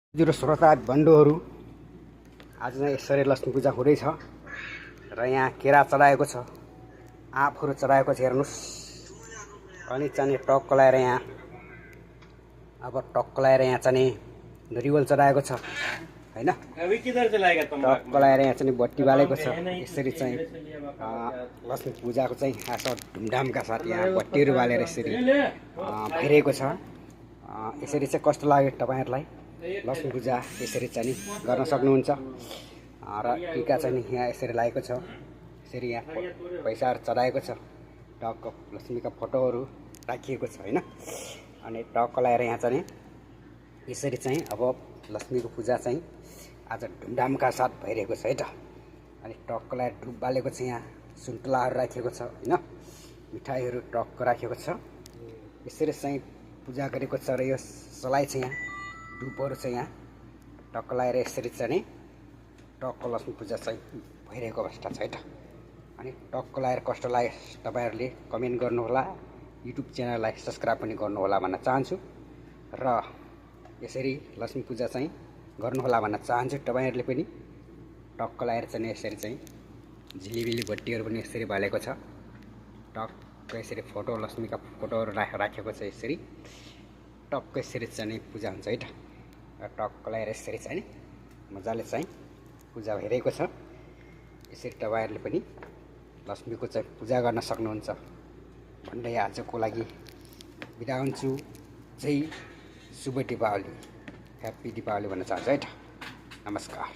हजुर श्रोता बन्धुहरू, आज नै यसरी लक्ष्मी पूजा हुँदैछ र यहाँ केरा चढाएको छ, आँपहरू चढाएको छ। हेर्नुहोस्, अनि चाहिँ टक्क लगाएर यहाँ चाहिँ रिवल चढाएको छ हैन। टक्क लगाएर यहाँ चाहिँ बत्ती बालेको छ। यसरी चाहिँ लक्ष्मी पूजाको चाहिँ आज धुमधामका साथ यहाँ बत्तीहरू बालेर यसरी भइरहेको छ। यसरी चाहिँ कस्तो लाग्यो तपाईहरुलाई? लक्ष्मी पूजा यसरी चाहिँ गर्न सक्नुहुन्छ र टीका चाहिँ यहाँ यसरी लागेको छ। यसरी यहाँ पैसाहरू चढाएको छ, टक्क लक्ष्मीका फोटोहरू राखिएको छ हैन। अनि टक्क लगाएर यहाँ चाहिँ यसरी चाहिँ अब लक्ष्मीको पूजा चाहिँ आज धुमधामका साथ भइरहेको छ है त। अनि टक्क लगाएर धुप बालेको छ, यहाँ सुन्तलाहरू राखिएको छ हैन, मिठाईहरू टक्क राखेको छ। यसरी चाहिँ पूजा गरेको छ र यो सलाई छ, यहाँ धुपहरू छ, यहाँ टक्क लगाएर यसरी चाहिँ टक्क लक्ष्मी पूजा चाहिँ भइरहेको अवस्था छ है त। अनि टक्क लगाएर कस्तो लाग्यो तपाईहरुले कमेन्ट गर्नुहोला, युट्युब च्यानललाई सब्स्क्राइब पनि गर्नुहोला भन्न चाहन्छु र यसरी लक्ष्मी पूजा चाहिँ गर्नुहोला भन्न चाहन्छु तपाईहरुले पनि। टक्क लगाएर चाहिँ यसरी चाहिँ झिलिबिली बत्तीहरू पनि यसरी बालेको छ। टक्क यसरी फोटो लक्ष्मीका फोटोहरू राखेको छ। यसरी टक्क यसरी चाहिँ पूजा हुन्छ है त। टक्क लगाएर यसरी चाहिँ मजाले चाहिँ पूजा भइरहेको छ। यसरी तपाईहरुले पनि लक्ष्मीको चाहिँ पूजा गर्न सक्नुहुन्छ भन्दै आजको लागि बिदा हुन्छु। जय शुभ दीपावली, ह्याप्पी दीपावली भन्न चाहन्छु है त। नमस्कार।